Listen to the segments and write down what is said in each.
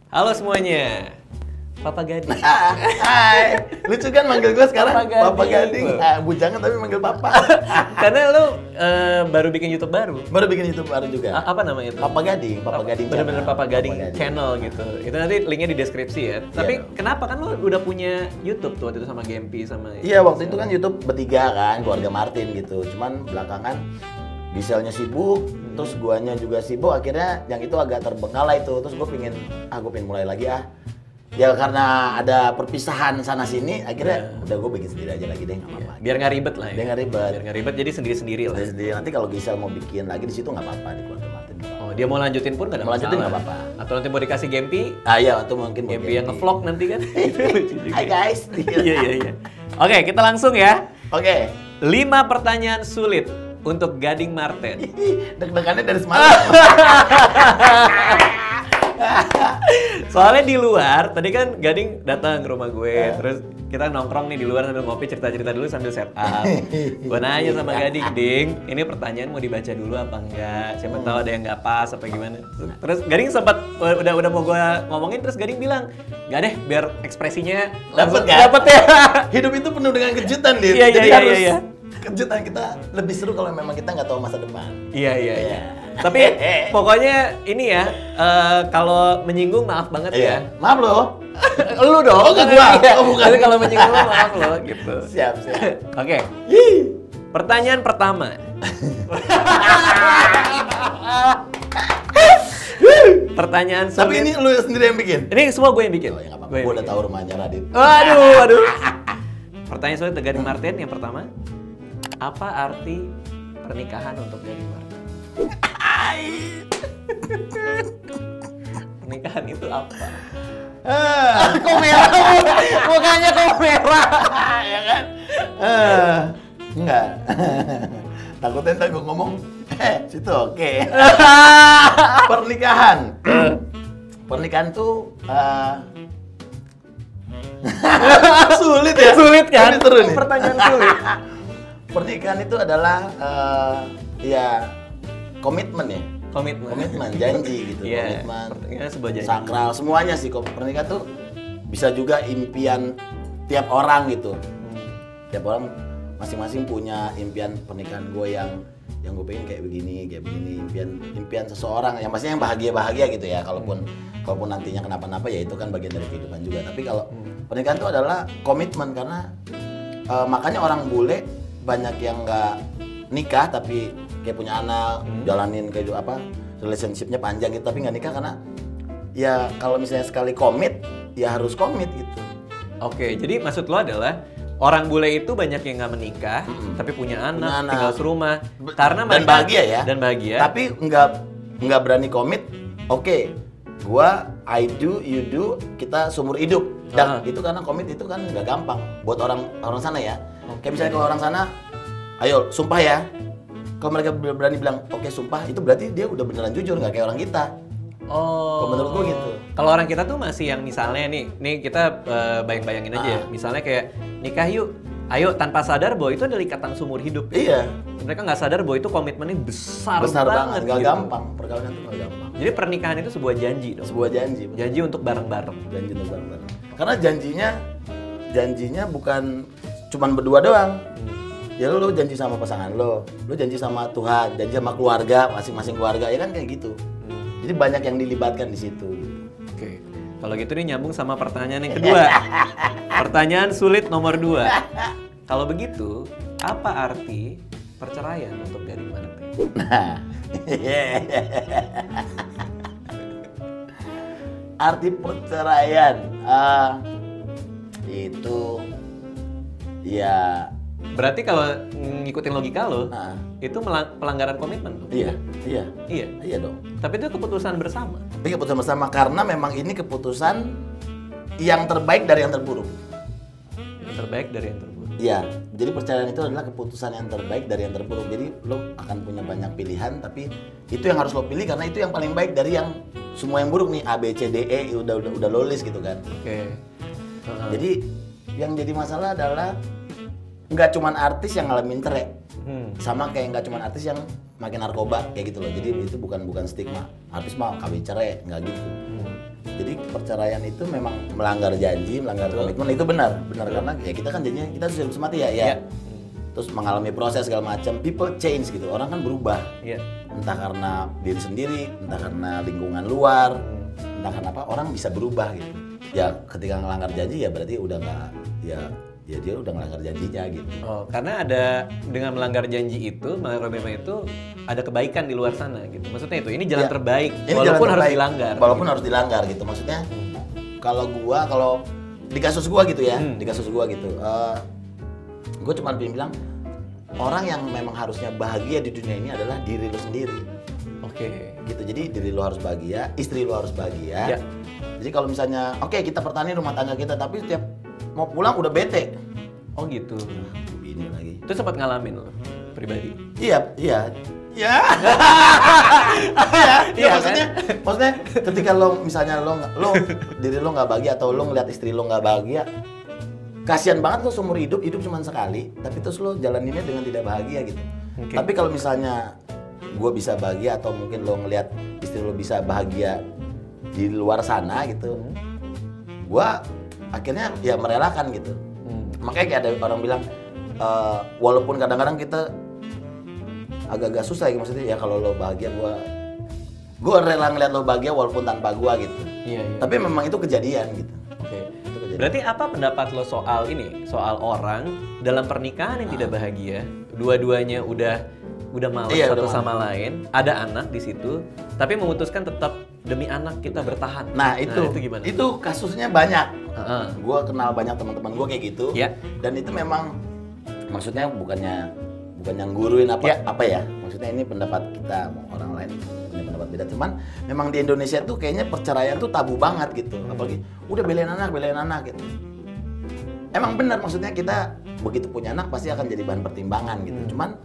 Halo semuanya, Papa Gading. Hai, lucu kan manggil gue sekarang Papa Gading. Bujangan tapi manggil Papa. Karena lu baru bikin YouTube baru. Baru bikin YouTube baru juga. Apa namanya itu? Papa Gading, Papa Gading. Bener-bener Papa Gading channel gitu. Itu nanti linknya di deskripsi ya. Tapi kenapa kan lu udah punya YouTube tuh waktu itu sama Gempi sama? Iya, waktu itu kan YouTube bertiga kan, keluarga Martin gitu. Cuman belakangan Giselnya sibuk, terus guanya juga sibuk, akhirnya yang itu agak terbengkalai itu. Terus gue pengen mulai lagi ah. Ya karena ada perpisahan sana sini, akhirnya udah gue bikin sendiri aja lagi deh, nggak apa-apa. Biar nggak ribet lah ya. Biar nggak ribet, jadi sendiri-sendiri lah. Sendiri. Nanti kalau Gisel mau bikin lagi di situ nggak apa-apa di keluarga Martin. Oh, dia mau lanjutin pun nggak ada masalah. Lanjutin nggak apa-apa. Atau nanti mau dikasih Gempi? Ah iya, itu mungkin Gempi yang ngevlog nanti kan. Hai guys. Iya. Oke, kita langsung ya. Oke. 5 pertanyaan sulit untuk Gading Marten. Deg-degannya dari semalam. Soalnya di luar, tadi kan Gading datang ke rumah gue, terus kita nongkrong nih di luar sambil ngopi, cerita-cerita dulu sambil set up. Gue nanya sama Gading, Ding, ini pertanyaan mau dibaca dulu apa enggak? Siapa tahu ada yang nggak pas apa gimana. Terus Gading sempat udah mau gue ngomongin, terus Gading bilang, nggak deh, biar ekspresinya Dapet ya. Hidup itu penuh dengan kejutan, Dit. Iya, Jadi iya, harus iya. kejutan kita lebih seru kalau memang kita nggak tahu masa depan. Iya. Tapi pokoknya ini ya, kalau menyinggung maaf banget ya. Maaf loh. Lu dong. Oh, ke gua. Iya. Oh, bukan. Tapi kalau menyinggung lo maaf lo gitu. Siap. Oke. Pertanyaan pertama. Pertanyaan sulit. Tapi ini lu sendiri yang bikin? Ini semua gue yang bikin. Oh, ya nggak apa-apa. Gue udah tahu rumahnya Radit. Waduh. Pertanyaan sulit Gading Marten yang pertama. Apa arti pernikahan untuk Gading Marten? Pernikahan itu apa? Kok merah? Mukanya kok merah? Ya kan? Enggak. Takutnya ntar gue ngomong, situ oke. Pernikahan. Pernikahan tuh sulit ya? Sulit kan? Ini seru nih. Pertanyaan sulit. Pernikahan itu adalah ya komitmen ya. Komitmen, janji gitu. Iya, Komitmen, sebuah janji. sakral, semuanya sih. Pernikahan tuh bisa juga impian tiap orang gitu. Tiap orang masing-masing punya impian pernikahan gue yang gue pengen kayak begini, impian seseorang yang pastinya yang bahagia gitu ya. Kalaupun nantinya kenapa-napa ya itu kan bagian dari kehidupan juga. Tapi kalau pernikahan itu adalah komitmen karena makanya orang bule banyak yang nggak nikah tapi kayak punya anak, jalanin kayak apa relationshipnya panjang gitu tapi nggak nikah karena ya kalau misalnya sekali komit ya harus komit gitu. Oke, jadi maksud lo adalah orang bule itu banyak yang nggak menikah tapi punya anak, tinggal serumah karena dan bahagia ya. Dan bahagia. Tapi nggak berani komit. Oke, gua I do, you do, kita seumur hidup. Dan itu karena komit itu kan nggak gampang buat orang sana ya. Kayak misalnya kalau orang sana, ayo sumpah ya. Kalau mereka berani bilang oke sumpah, itu berarti dia udah beneran jujur, nggak kayak orang kita. Oh. Kalau menurut gua gitu. Kalau orang kita tuh masih yang misalnya nih kita bayang-bayangin aja ya. Misalnya kayak nikah yuk, ayo tanpa sadar bahwa itu adalah ikatan seumur hidup. Iya. Mereka nggak sadar bahwa itu komitmennya besar banget, nggak gitu. gampang. Perkawinan itu nggak gampang. Jadi pernikahan itu sebuah janji dong. Sebuah janji. Janji untuk bareng-bareng. Janji untuk bareng-bareng. Karena janjinya bukan cuman berdua doang. Ya lo janji sama pasangan lo janji sama Tuhan, janji sama keluarga, masing-masing keluarga, ya kan kayak gitu. Jadi banyak yang dilibatkan di situ. Oke, kalau gitu nih nyambung sama pertanyaan yang kedua. Pertanyaan sulit nomor 2. Kalau begitu, apa arti perceraian untuk Gading Marten? Nah, arti perceraian itu ya. Berarti kalau ngikutin logika lo, itu pelanggaran komitmen tuh? Iya dong. Tapi itu keputusan bersama? Tapi keputusan bersama karena memang ini keputusan yang terbaik dari yang terburuk. Yang terbaik dari yang terburuk? Iya, jadi perceraian itu adalah keputusan yang terbaik dari yang terburuk. Jadi lo akan punya banyak pilihan, tapi itu yang harus lo pilih karena itu yang paling baik dari yang semua yang buruk nih, A, B, C, D, E, udah lo list gitu kan. Oke. Jadi yang jadi masalah adalah nggak cuman artis yang ngalamin cerai, sama kayak nggak cuman artis yang makin narkoba kayak gitu loh. Jadi itu bukan stigma. Artis mah kawin cerai nggak gitu. Jadi perceraian itu memang melanggar janji, melanggar komitmen, itu benar karena ya kita kan janjinya kita sudah semati ya. Terus mengalami proses segala macam, people change gitu, orang kan berubah. Entah karena diri sendiri, entah karena lingkungan luar, entah karena apa, orang bisa berubah gitu. Ya ketika ngelanggar janji ya berarti udah nggak, ya dia udah ngelanggar janjinya gitu. Oh, karena ada dengan melanggar janji itu, melanggar komitmen itu ada kebaikan di luar sana gitu. Maksudnya itu, ini jalan terbaik, ini walaupun jalan harus terbaik, dilanggar. Walaupun harus dilanggar gitu. Maksudnya kalau di kasus gua gitu ya, di kasus gua gitu, gua cuma bilang orang yang memang harusnya bahagia di dunia ini adalah diri lu sendiri. Oke. Gitu. Jadi diri lu harus bahagia, istri lu harus bahagia. Jadi kalau misalnya, oke, kita pertahanin rumah tangga kita, tapi setiap mau pulang udah bete. Oh gitu. Ini lagi. Itu sempat ngalamin lo pribadi? Iya. Iya, maksudnya ketika lo misalnya lo diri lo nggak bahagia atau lo ngeliat istri lo nggak bahagia, kasihan banget lo seumur hidup cuma sekali, tapi terus lo jalaninnya dengan tidak bahagia gitu. Tapi kalau misalnya gue bisa bahagia atau mungkin lo ngeliat istri lo bisa bahagia di luar sana gitu, gue akhirnya ya merelakan gitu. Makanya kayak ada orang bilang, walaupun kadang-kadang kita agak-agak susah gitu, maksudnya ya kalau lo bahagia gue rela ngeliat lo bahagia walaupun tanpa gue gitu. Iya. Tapi memang itu kejadian gitu. Oke. Berarti apa pendapat lo soal orang dalam pernikahan yang tidak bahagia, dua-duanya udah malas satu sama lain, ada anak di situ, tapi memutuskan tetap demi anak kita bertahan. Nah itu gimana? Itu kasusnya banyak. Gue kenal banyak teman-teman gue kayak gitu. Dan itu memang maksudnya bukannya ngguruin apa ya, maksudnya ini pendapat kita, orang lain punya pendapat beda, cuman memang di Indonesia tuh kayaknya perceraian tuh tabu banget gitu. Apalagi udah belain anak gitu. Emang benar, maksudnya kita begitu punya anak pasti akan jadi bahan pertimbangan gitu. Cuman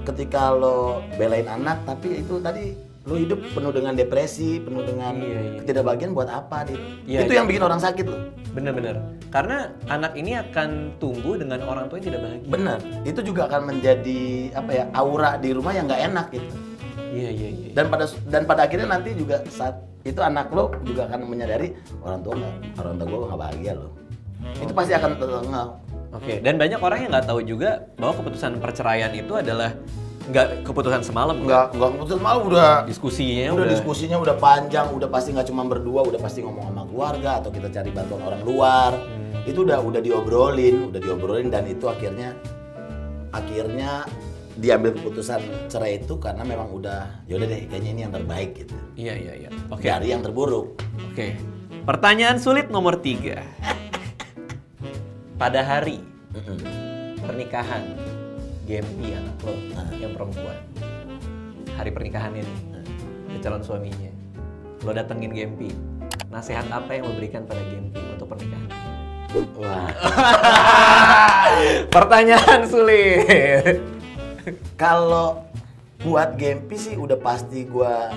ketika lo belain anak tapi itu tadi lo hidup penuh dengan depresi, penuh dengan ketidakbahagiaan, buat apa itu yang bikin orang sakit lo. Bener-bener. Karena anak ini akan tumbuh dengan orang tua yang tidak bahagia. Bener. Itu juga akan menjadi aura di rumah yang nggak enak gitu. Iya. Dan pada akhirnya nanti juga saat itu anak lo juga akan menyadari orang tua gue nggak bahagia lo. Itu pasti akan terengah. Oke. Dan banyak orang yang nggak tahu juga bahwa keputusan perceraian itu adalah nggak keputusan semalam. Nggak keputusan semalam, udah diskusinya udah panjang, udah pasti nggak cuma berdua, udah pasti ngomong sama keluarga atau kita cari bantuan orang luar. Itu udah diobrolin dan itu akhirnya diambil keputusan cerai itu karena memang udah yaudah deh, kayaknya ini yang terbaik gitu. Iya. Oke. Dari yang terburuk. Oke. Pertanyaan sulit nomor 3. Pada hari pernikahan Gempi anak lo yang perempuan, hari pernikahannya nih, calon suaminya, lo datengin Gempi, nasihat apa yang lo berikan pada Gempi untuk pernikahan? Wah. Pertanyaan sulit. Kalau buat Gempi sih udah pasti gua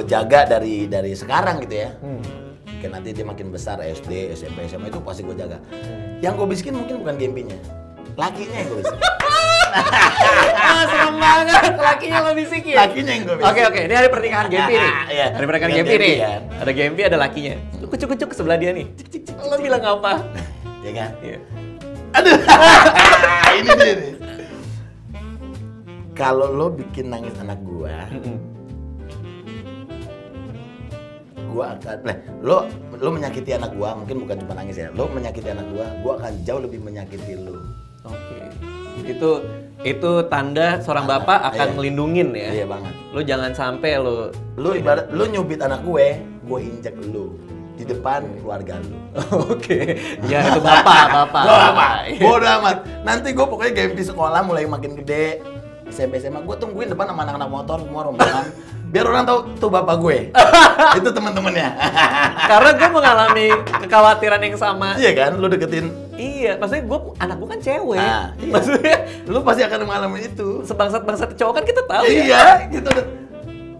jaga dari sekarang gitu ya. Kayak nanti dia makin besar, SD, SMP, SMA itu pasti gue jaga. Yang gue bisikin mungkin bukan Gempinya, lakinya yang gue bisikin. Serem banget, lakinya lo bisikin. Lakinya yang gue bisikin. Oke, ini hari pernikahan Gempi nih. Hari pernikahan Gempi nih. Kan? Ada Gempi, ada lakinya. Kucuk-kucuk ke sebelah dia nih. Cik. Lo bilang apa? Ya kan? Iya. Aduh. Ini dia nih. Kalau lo bikin nangis anak gua, gua akan lo menyakiti anak gua, mungkin bukan cuma nangis ya, lo menyakiti anak gua akan jauh lebih menyakiti lo. Oke. Itu tanda seorang bapak akan melindungin ya. Iya banget. Lo jangan sampai lo ibarat lo nyubit anak gue injek lo di depan keluarga lo. Oke. Ya itu bapak. Bodoh amat. Nanti gue pokoknya Gempi sekolah mulai makin gede, SMP SMA gue tungguin depan sama anak-anak motor semua rombongan. Biar orang tahu tuh bapak gue. Itu teman-temannya. Karena gue mengalami kekhawatiran yang sama. Iya kan, lu deketin. Iya, maksudnya anak gue kan cewek. Iya. Maksudnya lu pasti akan mengalami itu. Sebangsat cowok kan kita tahu. Iya, ya? Gitu.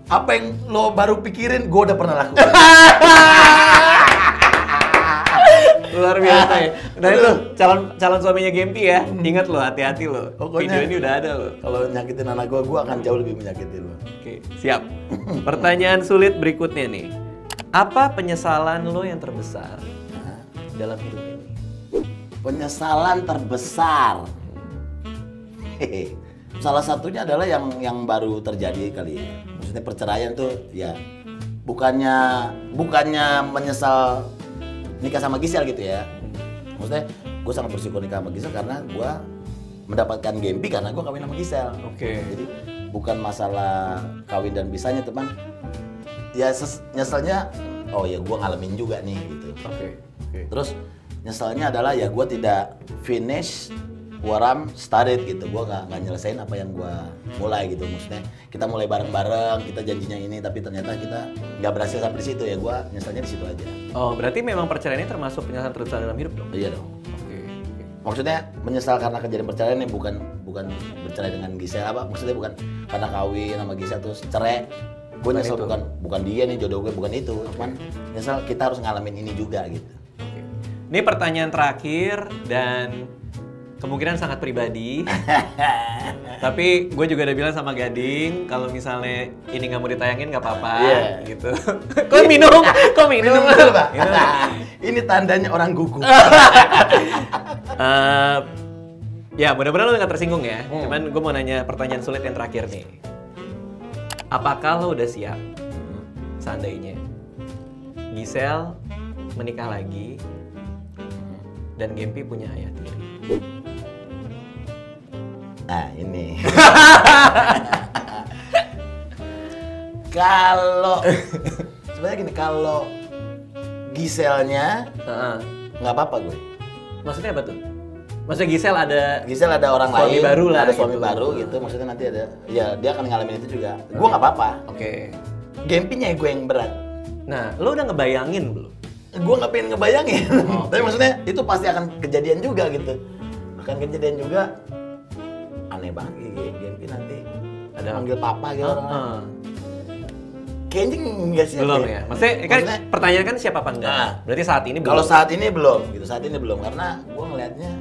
Apa yang lo baru pikirin, gue udah pernah lakukan. Luar biasa ya. Nah itu calon suaminya Gempi ya. Ingat lo, hati-hati lo. Video ini udah ada lo. Kalau nyakitin anak gue akan jauh lebih menyakiti lo. Oke, siap. Pertanyaan sulit berikutnya nih. Apa penyesalan lo yang terbesar dalam hidup ini? Penyesalan terbesar. Salah satunya adalah yang baru terjadi kali ya. Maksudnya perceraian tuh ya bukannya menyesal nikah sama Gisel gitu ya. Maksudnya gue sangat bersyukur nikah sama Gisel karena gue mendapatkan Gempi karena gue kawin sama Gisel. Oke. Jadi bukan masalah kawin dan bisanya teman. Ya nyeselnya, oh ya gue ngalamin juga nih gitu. Oke. Terus nyeselnya adalah ya gue tidak finish what I'm started gitu. Gue nggak nyelesain apa yang gue mulai gitu. Maksudnya kita mulai bareng-bareng, kita janjinya ini tapi ternyata kita nggak berhasil sampai di situ ya. Gue nyeselnya di situ aja. Oh, berarti memang perceraian ini termasuk penyesalan terbesar dalam hidup dong? Iya dong. Oke. Maksudnya menyesal karena kejadian perceraian ini bukan bercerai dengan Gisel apa? Maksudnya bukan karena kawin sama Gisel terus cerai. Gue nyesel bukan dia nih jodoh gue, bukan itu. Cuman nyesel kita harus ngalamin ini juga gitu. Oke. Ini pertanyaan terakhir dan kemungkinan sangat pribadi. Tapi gue juga udah bilang sama Gading kalau misalnya ini nggak mau ditayangin nggak apa-apa gitu. Kok minum? Kok minum? Betul, Pak. Ini tandanya orang gugup. Ya mudah-mudahan lo nggak tersinggung ya. Cuman gue mau nanya pertanyaan sulit yang terakhir nih. Apakah lo udah siap seandainya Gisel menikah lagi dan Gempi punya ayah tiri? Nah ini kalau sebenarnya gini, kalau Giselnya nggak apa-apa gue. Maksudnya apa tuh? Maksudnya Gisel ada orang suami lain, baru lah, ada suami gitu. baru gitu. Maksudnya nanti ada, ya dia akan ngalamin itu juga. Gue nggak apa-apa. Oke. Gempinya gue yang berat. Nah, lo udah ngebayangin belum? Gue nggak pengen ngebayangin. Tapi maksudnya itu pasti akan kejadian juga gitu. Akan kejadian juga. Aneh banget Gempi nanti ada manggil papa gitu orang. Kayaknya enggak sih. Belum ya? Maksudnya kan pertanyaan kan siapa apa enggak? Nah, berarti saat ini belum. Kalau saat ini belum gitu. Saat ini belum karena gue ngelihatnya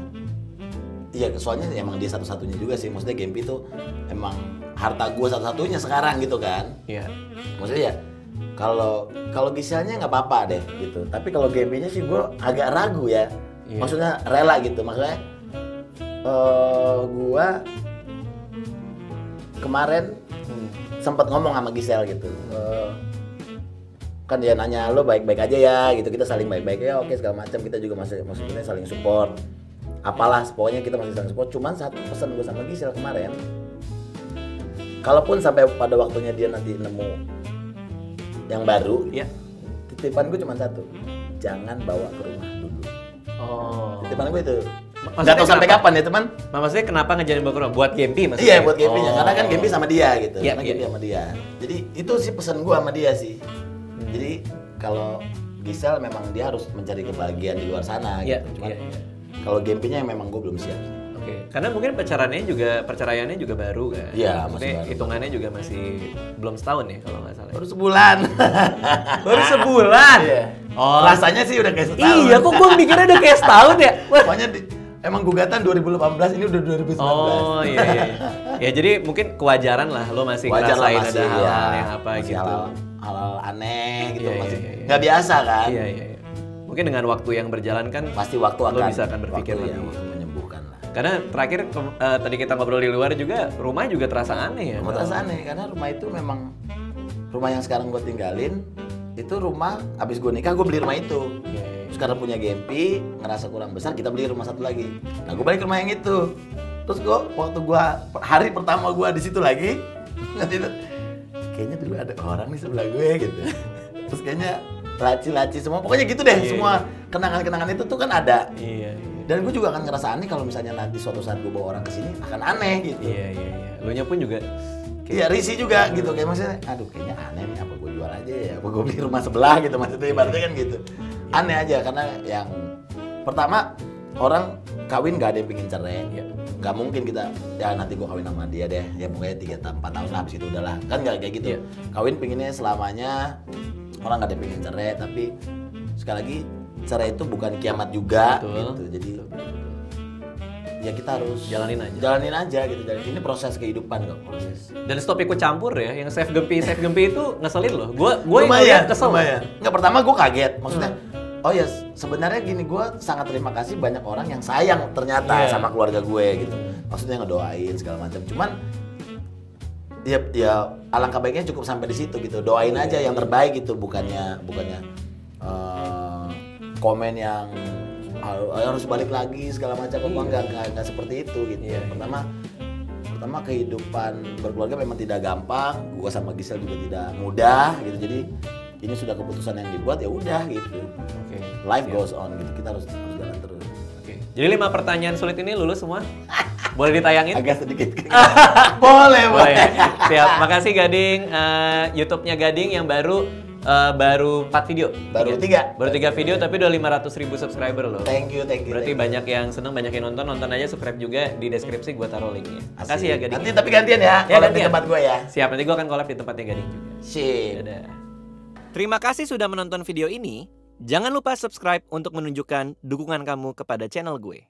iya, soalnya emang dia satu-satunya juga sih. Maksudnya Gempi tuh emang harta gue satu-satunya sekarang gitu kan. Iya. Maksudnya ya kalau Giselnya nggak apa-apa deh gitu. Tapi kalau Gempinya sih gue agak ragu ya. Iya. Maksudnya rela gitu. Maksudnya gue kemarin sempat ngomong sama Gisel gitu. Kan dia nanya lo baik-baik aja ya gitu. Kita saling baik-baik ya, oke segala macam. Kita juga maksudnya saling support. Apalah pokoknya kita masih saling support. Cuman satu pesan gue sama Gisel kemarin, kalaupun sampai pada waktunya dia nanti nemu yang baru, ya titipan gue cuma satu, jangan bawa ke rumah dulu. Oh. Titipan gue itu. Nggak tahu sampai kapan ya teman. Maksudnya kenapa ngejalin bawa ke rumah? Buat Gempi maksudnya? Iya buat Gempinya, karena kan Gempi sama dia gitu. Iya, Karena Gempi sama dia. Jadi itu sih pesan gue sama dia sih. Jadi kalau Gisel memang dia harus mencari kebahagiaan di luar sana gitu. Cuman kalau Gempinya memang gue belum siap. Oke, karena mungkin perceraiannya juga baru kan? Iya, maksudnya hitungannya juga masih belum setahun ya kalau nggak salah. Baru sebulan. Baru sebulan? Iya. Oh. Rasanya sih udah kayak setahun. Iya, kok gue mikirnya udah kayak setahun ya? Pokoknya emang gugatan 2018, ini udah 2019. Oh iya. Ya jadi mungkin kewajaran lah lo masih ngerasain ada hal-hal yang apa gitu. Hal-hal aneh gitu Iya, masih iya. nggak biasa kan. Iya. Mungkin dengan waktu yang berjalan kan pasti waktu lo bisa akan berpikir waktu, lagi. waktu menyembuhkan lah. Karena terakhir tadi kita ngobrol di luar juga, rumah juga terasa aneh ya. Terasa aneh karena rumah itu memang rumah yang sekarang gue tinggalin itu rumah abis gue nikah gue beli rumah itu. Iya. Sekarang punya Gempi, ngerasa kurang besar, kita beli rumah satu lagi. Nah gue balik ke rumah yang itu. Terus waktu hari pertama gue di situ lagi, kayaknya dulu ada orang di sebelah gue gitu. Terus kayaknya laci-laci semua, pokoknya gitu deh. Semua kenangan-kenangan itu tuh kan ada. Iya. Dan gue juga akan ngerasa aneh kalau misalnya nanti suatu saat gue bawa orang ke sini akan aneh gitu. Iya. Lo nya pun juga. Iya risih juga gitu, kayak maksudnya, aduh kayaknya aneh nih, apa gue jual aja ya, apa gue beli rumah sebelah gitu, maksudnya ibaratnya kan gitu. Aneh aja karena yang pertama orang kawin gak ada yang pingin cerai, nggak mungkin kita ya nanti gue kawin sama dia deh, ya pokoknya 3-4 tahun lah habis itu udahlah, kan nggak kayak gitu. Kawin pinginnya selamanya, orang gak ada yang pingin cerai, tapi sekali lagi cerai itu bukan kiamat juga. Betul. Gitu. Jadi ya kita harus Jalanin aja. Jalanin aja gitu. Ini proses kehidupan kok. Dan stop ikut campur ya, yang save Gempi itu ngeselin loh. Gue Lumayan, kesel. lumayan. Nggak, pertama gue kaget, maksudnya oh ya sebenarnya gini, gue sangat terima kasih banyak orang yang sayang ternyata sama keluarga gue gitu. Maksudnya ngedoain segala macam. Cuman ya alangkah baiknya cukup sampai di situ gitu. Doain aja yang terbaik gitu, bukannya komen yang harus balik lagi segala macam. Enggak seperti itu gitu. Pertama kehidupan berkeluarga memang tidak gampang. Gue sama Gisel juga tidak mudah gitu. Jadi ini sudah keputusan yang dibuat, ya udah gitu. Life goes on gitu. Kita harus jalan terus. Jadi 5 pertanyaan sulit ini lulus semua? Boleh ditayangin? Agak sedikit. boleh. Siap. Makasih Gading. YouTube-nya Gading yang baru 4 video. Baru 3 video tapi udah 500.000 subscriber loh. Thank you. Berarti banyak yang seneng, banyak yang nonton aja, subscribe juga, di deskripsi gue taruh linknya. Makasih ya Gading. Nanti tapi gantian ya, collab di tempat gue ya. Siap, nanti gue akan collab di tempatnya Gading juga. Sip. Dadah. Terima kasih sudah menonton video ini. Jangan lupa subscribe untuk menunjukkan dukungan kamu kepada channel gue.